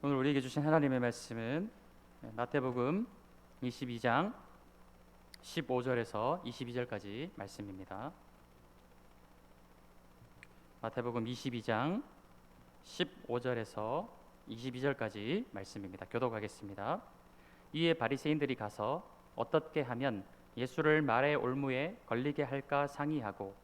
오늘 우리에게 주신 하나님의 말씀은 마태복음 22장 15절에서 22절까지 말씀입니다. 마태복음 22장 15절에서 22절까지 말씀입니다. 교독하겠습니다. 이에 바리새인들이 가서 어떻게 하면 예수를 말의 올무에 걸리게 할까 상의하고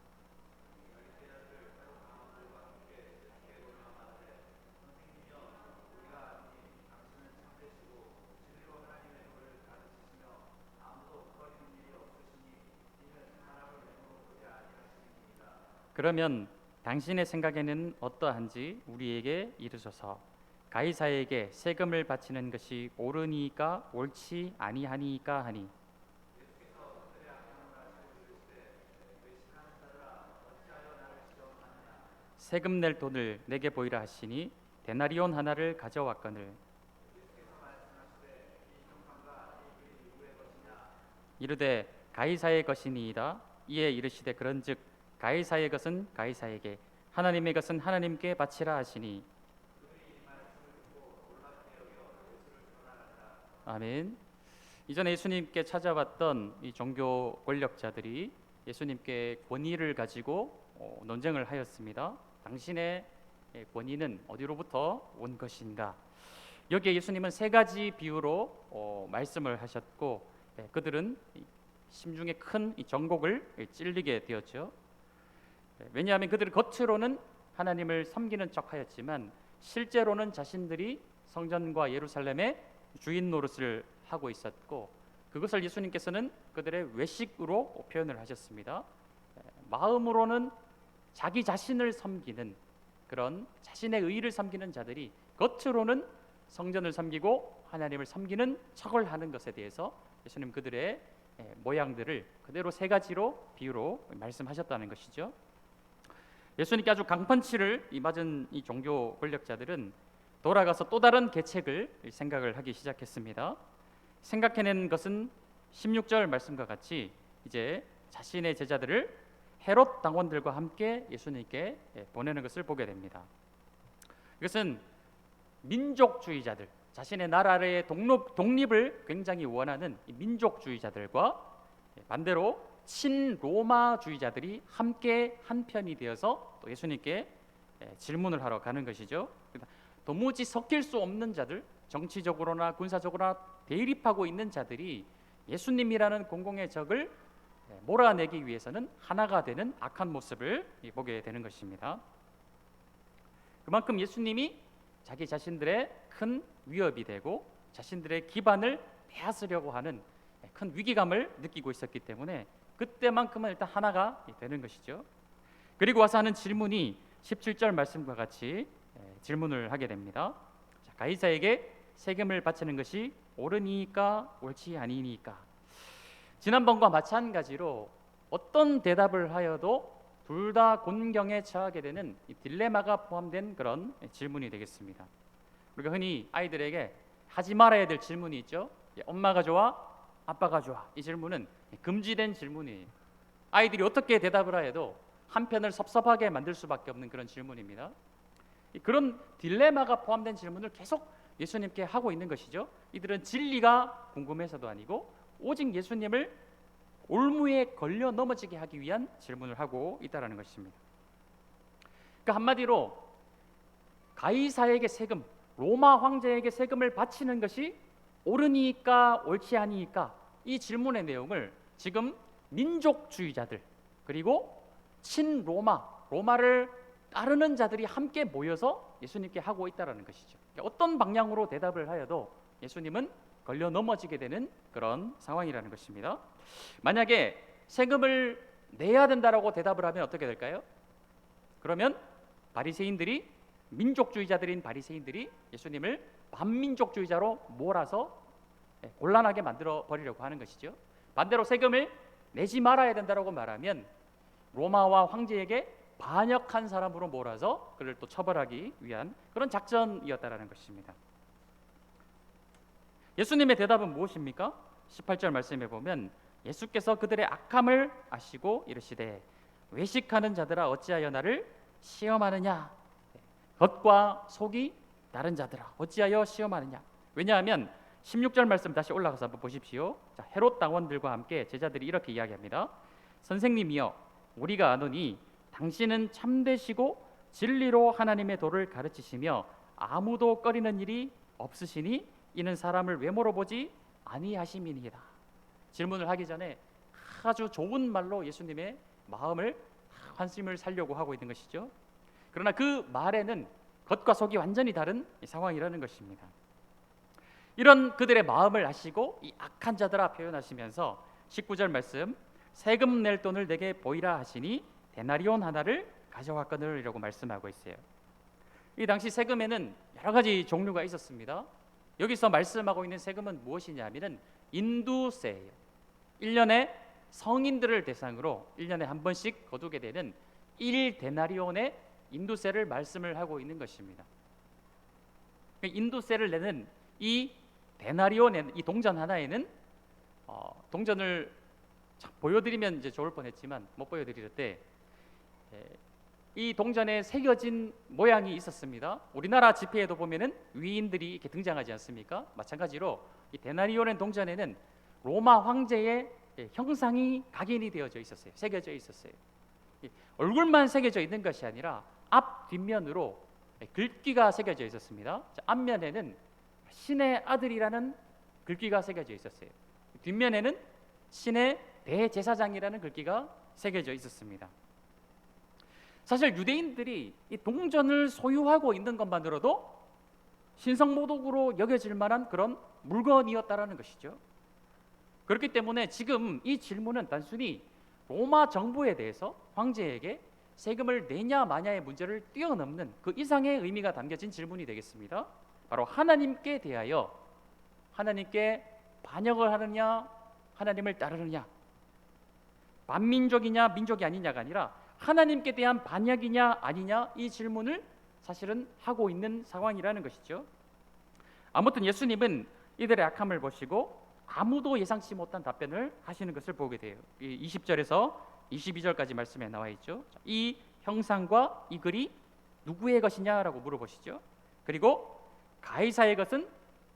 그러면 당신의 생각에는 어떠한지 우리에게 이르소서. 가이사에게 세금을 바치는 것이 옳으니까 옳지 아니하니까 하니 세금 낼 돈을 내게 보이라 하시니 데나리온 하나를 가져왔거늘 이르되 가이사의 것이니이다. 이에 이르시되 그런즉 가이사의 것은 가이사에게 하나님의 것은 하나님께 바치라 하시니 아멘. 이전에 예수님께 찾아왔던 이 종교 권력자들이 예수님께 권위를 가지고 논쟁을 하였습니다. 당신의 권위는 어디로부터 온 것인가? 여기에 예수님은 세 가지 비유로 말씀을 하셨고 그들은 심중에 큰 정곡을 찔리게 되었죠. 왜냐하면 그들은 겉으로는 하나님을 섬기는 척하였지만 실제로는 자신들이 성전과 예루살렘의 주인 노릇을 하고 있었고 그것을 예수님께서는 그들의 외식으로 표현을 하셨습니다. 마음으로는 자기 자신을 섬기는 그런 자신의 의를 섬기는 자들이 겉으로는 성전을 섬기고 하나님을 섬기는 척을 하는 것에 대해서 예수님 그들의 모양들을 그대로 세 가지로 비유로 말씀하셨다는 것이죠. 예수님께 아주 강펀치를 맞은 이 종교 권력자들은 돌아가서 또 다른 계책을 생각을 하기 시작했습니다. 생각해낸 것은 16절 말씀과 같이 이제 자신의 제자들을 헤롯 당원들과 함께 예수님께 보내는 것을 보게 됩니다. 이것은 민족주의자들, 자신의 나라의 독립을 굉장히 원하는 민족주의자들과 반대로 친로마주의자들이 함께 한편이 되어서 또 예수님께 질문을 하러 가는 것이죠. 도무지 섞일 수 없는 자들, 정치적으로나 군사적으로나 대립하고 있는 자들이 예수님이라는 공공의 적을 몰아내기 위해서는 하나가 되는 악한 모습을 보게 되는 것입니다. 그만큼 예수님이 자기 자신들의 큰 위협이 되고 자신들의 기반을 빼앗으려고 하는 큰 위기감을 느끼고 있었기 때문에 그때만큼은 일단 하나가 되는 것이죠. 그리고 와서 하는 질문이 17절 말씀과 같이 질문을 하게 됩니다. 가이사에게 세금을 바치는 것이 옳으니까 옳지 아니니까. 지난번과 마찬가지로 어떤 대답을 하여도 둘 다 곤경에 처하게 되는 이 딜레마가 포함된 그런 질문이 되겠습니다. 우리가 흔히 아이들에게 하지 말아야 될 질문이 있죠. 엄마가 좋아? 아빠가 좋아? 이 질문은 금지된 질문이에요. 아이들이 어떻게 대답을 하여도 한편을 섭섭하게 만들 수밖에 없는 그런 질문입니다. 그런 딜레마가 포함된 질문을 계속 예수님께 하고 있는 것이죠. 이들은 진리가 궁금해서도 아니고 오직 예수님을 올무에 걸려 넘어지게 하기 위한 질문을 하고 있다는 것입니다. 그러니까 한마디로 가이사에게 세금, 로마 황제에게 세금을 바치는 것이 옳으니까 옳지 아니니까 이 질문의 내용을 지금 민족주의자들 그리고 로마를 따르는 자들이 함께 모여서 예수님께 하고 있다는 것이죠. 어떤 방향으로 대답을 하여도 예수님은 걸려 넘어지게 되는 그런 상황이라는 것입니다. 만약에 세금을 내야 된다라고 대답을 하면 어떻게 될까요? 그러면 바리새인들이 민족주의자들인 바리새인들이 예수님을 반민족주의자로 몰아서 곤란하게 만들어 버리려고 하는 것이죠. 반대로 세금을 내지 말아야 된다라고 말하면 로마와 황제에게 반역한 사람으로 몰아서 그를 또 처벌하기 위한 그런 작전이었다라는 것입니다. 예수님의 대답은 무엇입니까? 18절 말씀에 보면 예수께서 그들의 악함을 아시고 이르시되 외식하는 자들아 어찌하여 나를 시험하느냐. 겉과 속이 다른 자들아 어찌하여 시험하느냐. 왜냐하면 16절 말씀 다시 올라가서 한번 보십시오. 자, 헤롯 당원들과 함께 제자들이 이렇게 이야기합니다. 선생님이여, 우리가 아노니 당신은 참되시고 진리로 하나님의 도를 가르치시며 아무도 꺼리는 일이 없으시니 이는 사람을 외모로 보지 아니하심이니이다. 질문을 하기 전에 아주 좋은 말로 예수님의 마음을 관심을 살려고 하고 있는 것이죠. 그러나 그 말에는 겉과 속이 완전히 다른 상황이라는 것입니다. 이런 그들의 마음을 아시고 이 악한 자들아 표현하시면서 19절 말씀, 세금 낼 돈을 내게 보이라 하시니 데나리온 하나를 가져왔거늘이라고 말씀하고 있어요. 이 당시 세금에는 여러 가지 종류가 있었습니다. 여기서 말씀하고 있는 세금은 무엇이냐면은 인두세예요. 1년에 성인들을 대상으로 1년에 한 번씩 거두게 되는 1데나리온의 인두세를 말씀을 하고 있는 것입니다. 인두세를 내는 이 데나리온의 이 동전 하나에는 동전을 보여드리면 이제 좋을 뻔했지만 못 보여드릴 때 이 동전에 새겨진 모양이 있었습니다. 우리나라 지폐에도 보면은 위인들이 이렇게 등장하지 않습니까? 마찬가지로 이 데나리온의 동전에는 로마 황제의 형상이 각인이 되어져 있었어요. 새겨져 있었어요. 얼굴만 새겨져 있는 것이 아니라 앞 뒷면으로 글귀가 새겨져 있었습니다. 앞면에는 신의 아들이라는 글귀가 새겨져 있었어요. 뒷면에는 신의 대제사장이라는 글귀가 새겨져 있었습니다. 사실 유대인들이 이 동전을 소유하고 있는 것만으로도 신성모독으로 여겨질 만한 그런 물건이었다라는 것이죠. 그렇기 때문에 지금 이 질문은 단순히 로마 정부에 대해서 황제에게 세금을 내냐 마냐의 문제를 뛰어넘는 그 이상의 의미가 담겨진 질문이 되겠습니다. 바로 하나님께 대하여 하나님께 반역을 하느냐 하나님을 따르느냐, 반민족이냐 민족이 아니냐가 아니라 하나님께 대한 반역이냐 아니냐, 이 질문을 사실은 하고 있는 상황이라는 것이죠. 아무튼 예수님은 이들의 악함을 보시고 아무도 예상치 못한 답변을 하시는 것을 보게 돼요. 20절에서 22절까지 말씀에 나와 있죠. 이 형상과 이 글이 누구의 것이냐라고 물어보시죠. 그리고 가이사의 것은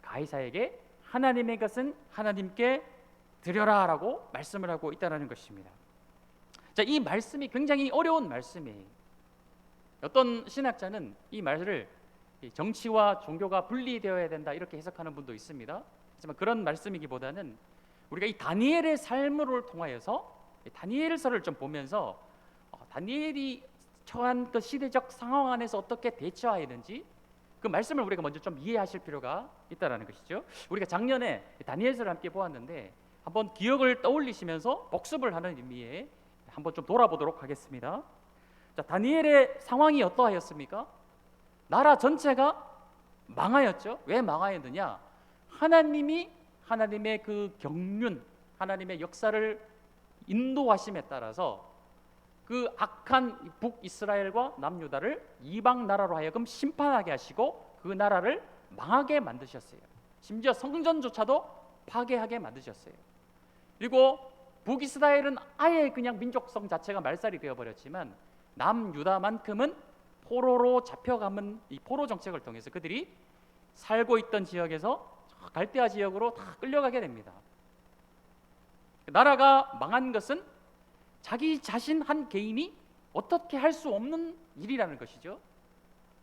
가이사에게, 하나님의 것은 하나님께 드려라라고 말씀을 하고 있다는 것입니다. 자, 이 말씀이 굉장히 어려운 말씀이에요. 어떤 신학자는 이 말을 정치와 종교가 분리되어야 된다 이렇게 해석하는 분도 있습니다. 하지만 그런 말씀이기보다는 우리가 이 다니엘의 삶을 통하여서 다니엘서를 좀 보면서 다니엘이 처한 그 시대적 상황 안에서 어떻게 대처하였는지 그 말씀을 우리가 먼저 좀 이해하실 필요가 있다는 것이죠. 우리가 작년에 다니엘서를 함께 보았는데 한번 기억을 떠올리시면서 복습을 하는 의미에 한번 좀 돌아보도록 하겠습니다. 자, 다니엘의 상황이 어떠하였습니까? 나라 전체가 망하였죠. 왜 망하였느냐? 하나님이 하나님의 그 경륜, 하나님의 역사를 인도하심에 따라서 그 악한 북이스라엘과 남유다를 이방 나라로 하여금 심판하게 하시고 그 나라를 망하게 만드셨어요. 심지어 성전조차도 파괴하게 만드셨어요. 그리고 북이스라엘은 아예 그냥 민족성 자체가 말살이 되어버렸지만 남유다만큼은 포로로 잡혀가면 이 포로 정책을 통해서 그들이 살고 있던 지역에서 갈대아 지역으로 다 끌려가게 됩니다. 나라가 망한 것은 자기 자신 한 개인이 어떻게 할 수 없는 일이라는 것이죠.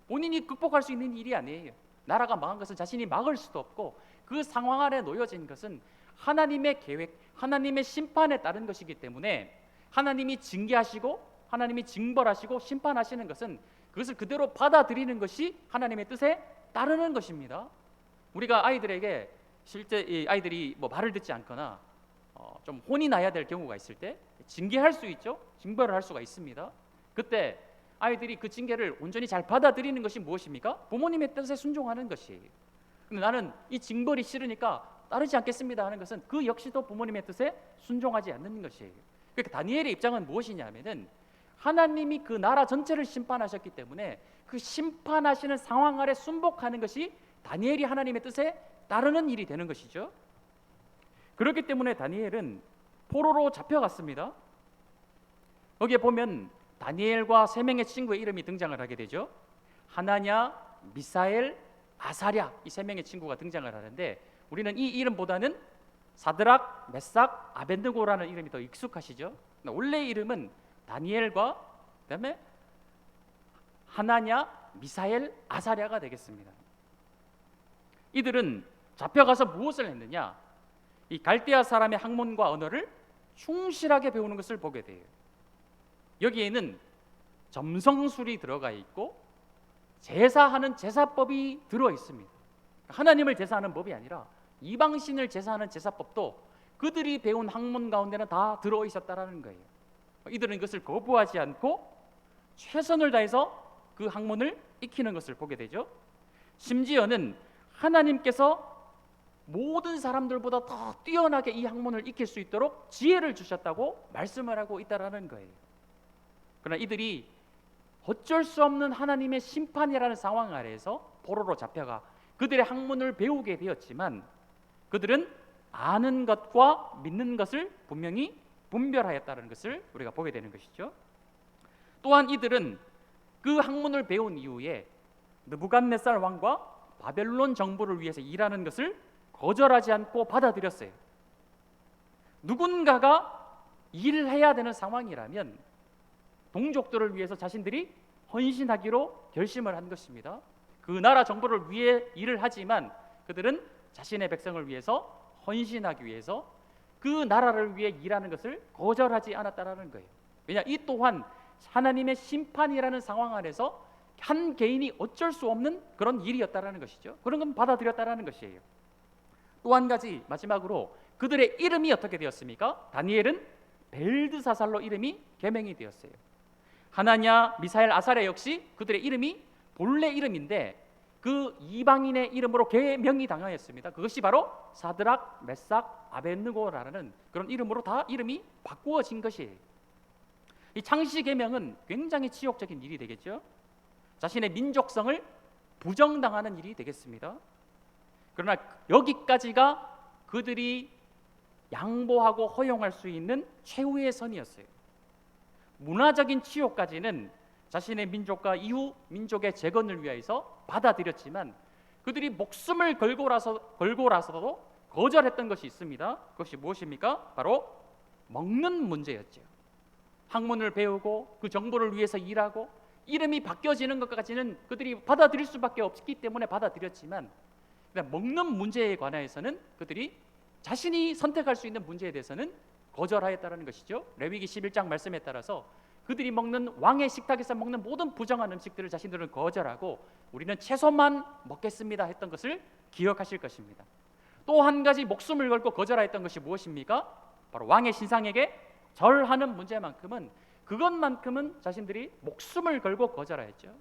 본인이 극복할 수 있는 일이 아니에요. 나라가 망한 것은 자신이 막을 수도 없고 그 상황 아래 놓여진 것은 하나님의 계획, 하나님의 심판에 따른 것이기 때문에 하나님이 징계하시고 하나님이 징벌하시고 심판하시는 것은 그것을 그대로 받아들이는 것이 하나님의 뜻에 따르는 것입니다. 우리가 아이들에게 실제 이 아이들이 뭐 말을 듣지 않거나 좀 혼이 나야 될 경우가 있을 때 징계할 수 있죠. 징벌을 할 수가 있습니다. 그때 아이들이 그 징계를 온전히 잘 받아들이는 것이 무엇입니까? 부모님의 뜻에 순종하는 것이에요. 근데 나는 이 징벌이 싫으니까 따르지 않겠습니다 하는 것은 그 역시도 부모님의 뜻에 순종하지 않는 것이에요. 그러니까 다니엘의 입장은 무엇이냐면은 하나님이 그 나라 전체를 심판하셨기 때문에 그 심판하시는 상황 아래 순복하는 것이 다니엘이 하나님의 뜻에 따르는 일이 되는 것이죠. 그렇기 때문에 다니엘은 포로로 잡혀갔습니다. 거기에 보면 다니엘과 세 명의 친구의 이름이 등장을 하게 되죠. 하나냐, 미사엘, 아사랴 이 세 명의 친구가 등장을 하는데 우리는 이 이름보다는 사드락, 메삭, 아벤느고라는 이름이 더 익숙하시죠? 원래 이름은 다니엘과 그다음에 하나냐, 미사엘, 아사랴가 되겠습니다. 이들은 잡혀가서 무엇을 했느냐? 이 갈대아 사람의 학문과 언어를 충실하게 배우는 것을 보게 돼요. 여기에는 점성술이 들어가 있고 제사하는 제사법이 들어 있습니다. 하나님을 제사하는 법이 아니라 이방신을 제사하는 제사법도 그들이 배운 학문 가운데는 다 들어 있었다라는 거예요. 이들은 이것을 거부하지 않고 최선을 다해서 그 학문을 익히는 것을 보게 되죠. 심지어는 하나님께서 모든 사람들보다 더 뛰어나게 이 학문을 익힐 수 있도록 지혜를 주셨다고 말씀을 하고 있다라는 거예요. 그러나 이들이 어쩔 수 없는 하나님의 심판이라는 상황 아래에서 포로로 잡혀가 그들의 학문을 배우게 되었지만 그들은 아는 것과 믿는 것을 분명히 분별하였다는 것을 우리가 보게 되는 것이죠. 또한 이들은 그 학문을 배운 이후에 느부갓네살 왕과 바벨론 정부를 위해서 일하는 것을 거절하지 않고 받아들였어요. 누군가가 일을 해야 되는 상황이라면 동족들을 위해서 자신들이 헌신하기로 결심을 한 것입니다. 그 나라 정부를 위해 일을 하지만 그들은 자신의 백성을 위해서 헌신하기 위해서 그 나라를 위해 일하는 것을 거절하지 않았다라는 거예요. 왜냐, 이 또한 하나님의 심판이라는 상황 안에서 한 개인이 어쩔 수 없는 그런 일이었다라는 것이죠. 그런 건 받아들였다라는 것이에요. 또 한 가지 마지막으로 그들의 이름이 어떻게 되었습니까? 다니엘은 벨드사살로 이름이 개명이 되었어요. 하나냐, 미사엘, 아사랴 역시 그들의 이름이 본래 이름인데 그 이방인의 이름으로 개명이 당하였습니다. 그것이 바로 사드락, 메삭, 아벤느고라는 그런 이름으로 다 이름이 바꾸어진 것이에요. 이 창시 개명은 굉장히 치욕적인 일이 되겠죠. 자신의 민족성을 부정당하는 일이 되겠습니다. 그러나 여기까지가 그들이 양보하고 허용할 수 있는 최후의 선이었어요. 문화적인 치욕까지는 자신의 민족과 이후 민족의 재건을 위해서 받아들였지만 그들이 목숨을 걸고라서도 거절했던 것이 있습니다. 그것이 무엇입니까? 바로 먹는 문제였죠. 학문을 배우고 그 정보를 위해서 일하고 이름이 바뀌어지는 것까지는 그들이 받아들일 수밖에 없기 때문에 받아들였지만 먹는 문제에 관해서는 그들이 자신이 선택할 수 있는 문제에 대해서는 거절하였다는 것이죠. 레위기 11장 말씀에 따라서 그들이 먹는 왕의 식탁에서 먹는 모든 부정한 음식들을 자신들은 거절하고 우리는 채소만 먹겠습니다 했던 것을 기억하실 것입니다. 또 한 가지 목숨을 걸고 거절하였던 것이 무엇입니까? 바로 왕의 신상에게 절하는 문제만큼은 그것만큼은 자신들이 목숨을 걸고 거절하였죠.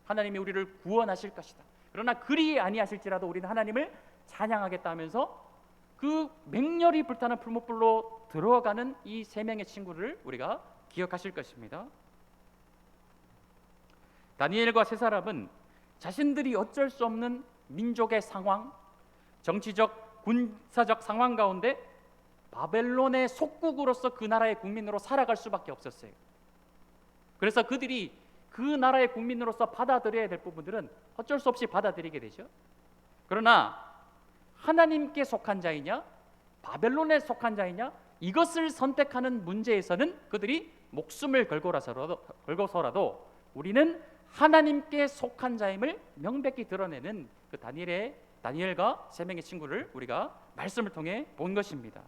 하나님이 우리를 구원하실 것이다. 그러나 그리 아니하실지라도 우리는 하나님을 찬양하겠다 하면서 그 맹렬히 불타는 풀무불로 들어가는 이 세 명의 친구를 우리가 기억하실 것입니다. 다니엘과 세 사람은 자신들이 어쩔 수 없는 민족의 상황, 정치적, 군사적 상황 가운데 바벨론의 속국으로서 그 나라의 국민으로 살아갈 수밖에 없었어요. 그래서 그들이 그 나라의 국민으로서 받아들여야 될 부분들은 어쩔 수 없이 받아들이게 되죠. 그러나 하나님께 속한 자이냐 바벨론에 속한 자이냐 이것을 선택하는 문제에서는 그들이 목숨을 걸고서라도 우리는 하나님께 속한 자임을 명백히 드러내는 그 다니엘과 세 명의 친구를 우리가 말씀을 통해 본 것입니다.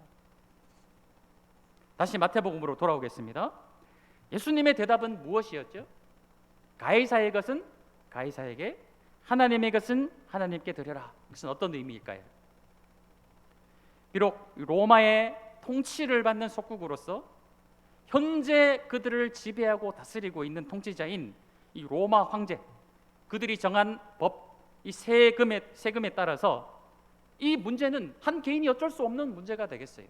다시 마태복음으로 돌아오겠습니다. 예수님의 대답은 무엇이었죠? 가이사의 것은 가이사에게, 하나님의 것은 하나님께 드려라. 이것은 어떤 의미일까요? 비록 로마의 통치를 받는 속국으로서 현재 그들을 지배하고 다스리고 있는 통치자인 이 로마 황제, 그들이 정한 법, 이 세금에 따라서 이 문제는 한 개인이 어쩔 수 없는 문제가 되겠어요.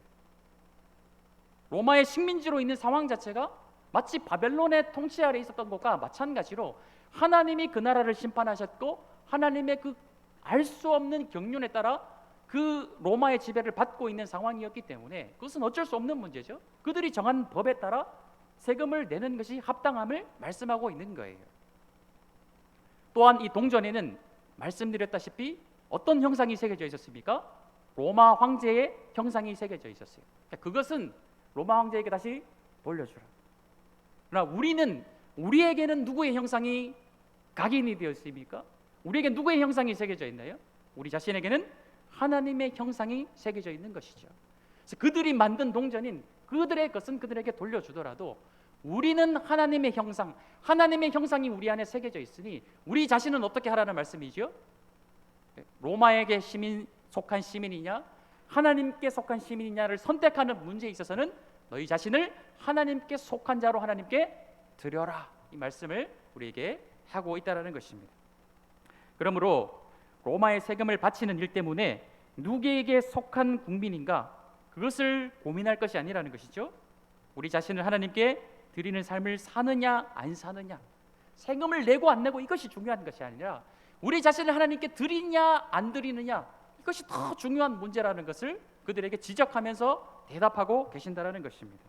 로마의 식민지로 있는 상황 자체가 마치 바벨론의 통치 아래 있었던 것과 마찬가지로 하나님이 그 나라를 심판하셨고 하나님의 그 알 수 없는 경륜에 따라 그 로마의 지배를 받고 있는 상황이었기 때문에 그것은 어쩔 수 없는 문제죠. 그들이 정한 법에 따라 세금을 내는 것이 합당함을 말씀하고 있는 거예요. 또한 이 동전에는 말씀드렸다시피 어떤 형상이 새겨져 있었습니까? 로마 황제의 형상이 새겨져 있었어요. 그러니까 그것은 로마 황제에게 다시 돌려주라. 그러나 우리에게는 누구의 형상이 각인이 되어 있습니까? 우리에게 누구의 형상이 새겨져 있나요? 우리 자신에게는 하나님의 형상이 새겨져 있는 것이죠. 그래서 그들이 만든 동전인 그들의 것은 그들에게 돌려주더라도 우리는 하나님의 형상이 우리 안에 새겨져 있으니 우리 자신은 어떻게 하라는 말씀이죠? 로마에게 속한 시민이냐 하나님께 속한 시민이냐를 선택하는 문제에 있어서는 너희 자신을 하나님께 속한 자로 하나님께 드려라, 이 말씀을 우리에게 하고 있다는 것입니다. 그러므로 로마의 세금을 바치는 일 때문에 누구에게 속한 국민인가, 그것을 고민할 것이 아니라는 것이죠. 우리 자신을 하나님께 드리는 삶을 사느냐 안 사느냐, 세금을 내고 안 내고 이것이 중요한 것이 아니라 우리 자신을 하나님께 드리냐 안 드리느냐, 이것이 더 중요한 문제라는 것을 그들에게 지적하면서 대답하고 계신다라는 것입니다.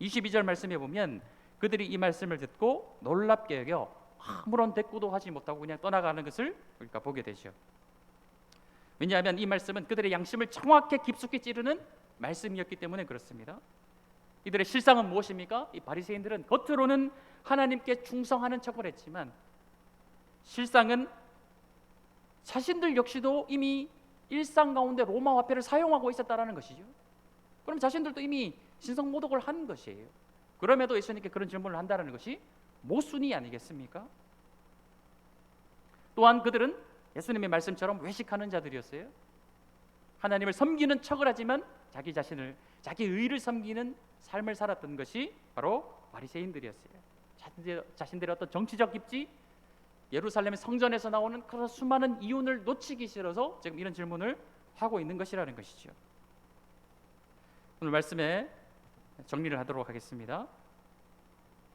22절 말씀에 보면 그들이 이 말씀을 듣고 놀랍게 여겨 아무런 대꾸도 하지 못하고 그냥 떠나가는 것을 우리가 보게 되죠. 왜냐하면 이 말씀은 그들의 양심을 정확히 깊숙이 찌르는 말씀이었기 때문에 그렇습니다. 이들의 실상은 무엇입니까? 이 바리새인들은 겉으로는 하나님께 충성하는 척을 했지만 실상은 자신들 역시도 이미 일상 가운데 로마 화폐를 사용하고 있었다는 것이죠. 그럼 자신들도 이미 신성모독을 한 것이에요. 그럼에도 예수님께 그런 질문을 한다는 것이 모순이 아니겠습니까? 또한 그들은 예수님의 말씀처럼 외식하는 자들이었어요. 하나님을 섬기는 척을 하지만 자기 자신을, 자기 의를 섬기는 삶을 살았던 것이 바로 바리새인들이었어요. 자신들의 어떤 정치적 입지, 예루살렘의 성전에서 나오는 그런 수많은 이윤을 놓치기 싫어서 지금 이런 질문을 하고 있는 것이라는 것이죠. 오늘 말씀에 정리를 하도록 하겠습니다.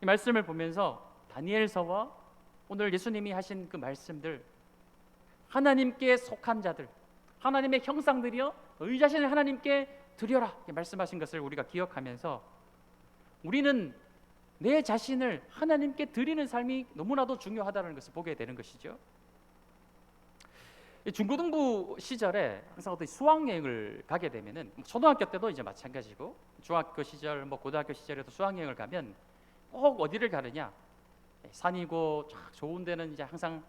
이 말씀을 보면서 다니엘서와 오늘 예수님이 하신 그 말씀들, 하나님께 속한 자들, 하나님의 형상들이여 너희 자신을 하나님께 드려라, 이렇게 말씀하신 것을 우리가 기억하면서 우리는 내 자신을 하나님께 드리는 삶이 너무나도 중요하다는 것을 보게 되는 것이죠. 중고등부 시절에 항상 어떤 수학여행을 가게 되면은, 초등학교 때도 이제 마찬가지고 중학교 시절, 고등학교 시절에도 수학여행을 가면 꼭 어디를 가느냐, 산이고 쫙 좋은 데는 이제 항상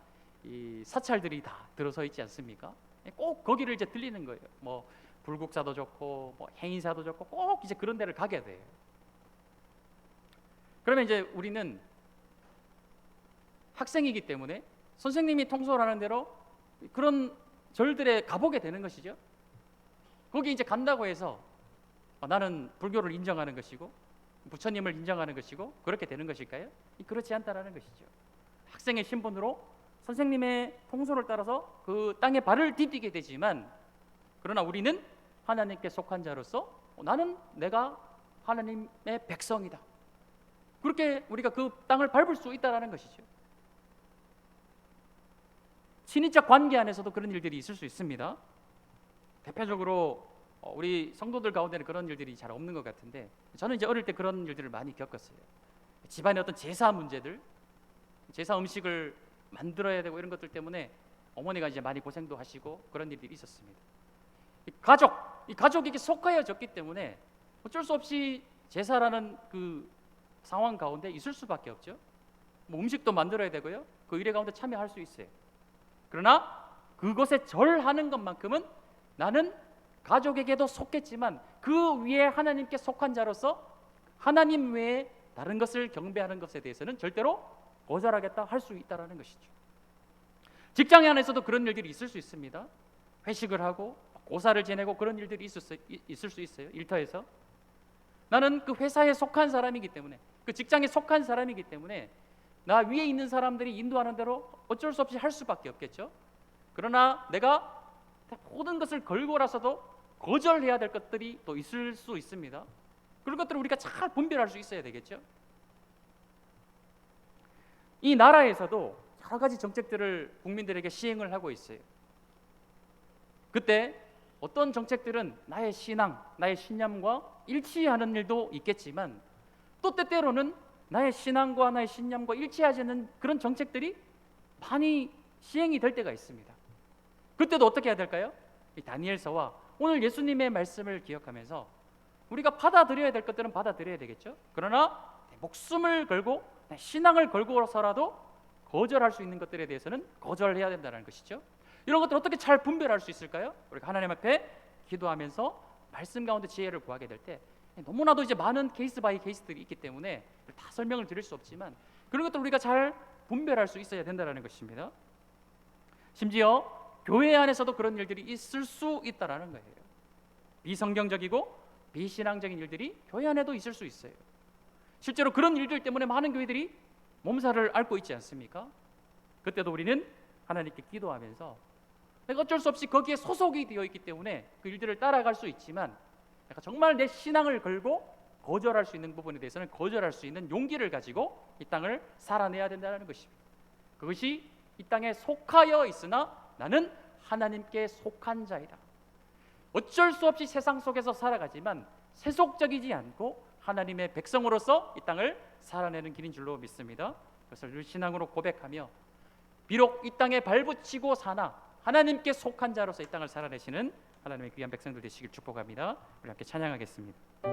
이 사찰들이 다 들어서 있지 않습니까? 꼭 거기를 이제 들리는 거예요. 불국사도 좋고 해인사도 좋고 꼭 이제 그런 데를 가게 돼요. 그러면 이제 우리는 학생이기 때문에 선생님이 통솔하는 대로 그런 절들에 가보게 되는 것이죠. 거기 이제 간다고 해서 나는 불교를 인정하는 것이고 부처님을 인정하는 것이고 그렇게 되는 것일까요? 그렇지 않다라는 것이죠. 학생의 신분으로 선생님의 통솔을 따라서 그 땅에 발을 디디게 되지만, 그러나 우리는 하나님께 속한 자로서 나는 내가 하나님의 백성이다, 그렇게 우리가 그 땅을 밟을 수 있다는 것이죠. 친인척 관계 안에서도 그런 일들이 있을 수 있습니다. 대표적으로 우리 성도들 가운데는 그런 일들이 잘 없는 것 같은데, 저는 이제 어릴 때 그런 일들을 많이 겪었어요. 집안의 어떤 제사 문제들, 제사 음식을 만들어야 되고 이런 것들 때문에 어머니가 이제 많이 고생도 하시고 그런 일들이 있었습니다. 이 가족에게 속하여졌기 때문에 어쩔 수 없이 제사라는 그 상황 가운데 있을 수밖에 없죠. 음식도 만들어야 되고요, 그 일에 가운데 참여할 수 있어요. 그러나 그것에 절하는 것만큼은 나는 가족에게도 속했지만 그 위에 하나님께 속한 자로서 하나님 외에 다른 것을 경배하는 것에 대해서는 절대로 거절하겠다 할 수 있다는 것이죠. 직장 안에서도 그런 일들이 있을 수 있습니다. 회식을 하고 고사를 지내고 그런 일들이 있을 수 있어요. 일터에서 나는 그 회사에 속한 사람이기 때문에, 그 직장에 속한 사람이기 때문에 나 위에 있는 사람들이 인도하는 대로 어쩔 수 없이 할 수밖에 없겠죠. 그러나 내가 모든 것을 걸고라서도 거절해야 될 것들이 또 있을 수 있습니다. 그런 것들을 우리가 잘 분별할 수 있어야 되겠죠. 이 나라에서도 여러 가지 정책들을 국민들에게 시행을 하고 있어요. 그때 어떤 정책들은 나의 신앙, 나의 신념과 일치하는 일도 있겠지만 또 때때로는 나의 신앙과 나의 신념과 일치하지 않는 그런 정책들이 많이 시행이 될 때가 있습니다. 그때도 어떻게 해야 될까요? 이 다니엘서와 오늘 예수님의 말씀을 기억하면서 우리가 받아들여야 될 것들은 받아들여야 되겠죠. 그러나 목숨을 걸고 신앙을 걸고서라도 거절할 수 있는 것들에 대해서는 거절해야 된다는 것이죠. 이런 것들 어떻게 잘 분별할 수 있을까요? 우리가 하나님 앞에 기도하면서 말씀 가운데 지혜를 구하게 될 때 너무나도 이제 많은 케이스 바이 케이스들이 있기 때문에 다 설명을 드릴 수 없지만 그런 것들 우리가 잘 분별할 수 있어야 된다는 것입니다. 심지어 교회 안에서도 그런 일들이 있을 수 있다라는 거예요. 비성경적이고 비신앙적인 일들이 교회 안에도 있을 수 있어요. 실제로 그런 일들 때문에 많은 교회들이 몸살을 앓고 있지 않습니까? 그때도 우리는 하나님께 기도하면서 내가 어쩔 수 없이 거기에 소속이 되어 있기 때문에 그 일들을 따라갈 수 있지만 내가 정말 내 신앙을 걸고 거절할 수 있는 부분에 대해서는 거절할 수 있는 용기를 가지고 이 땅을 살아내야 된다는 것입니다. 그것이 이 땅에 속하여 있으나 나는 하나님께 속한 자이다. 어쩔 수 없이 세상 속에서 살아가지만 세속적이지 않고 하나님의 백성으로서 이 땅을 살아내는 길인 줄로 믿습니다. 그것을 늘 신앙으로 고백하며 비록 이 땅에 발붙이고 사나 하나님께 속한 자로서 이 땅을 살아내시는 하나님의 귀한 백성들 되시길 축복합니다. 우리 함께 찬양하겠습니다.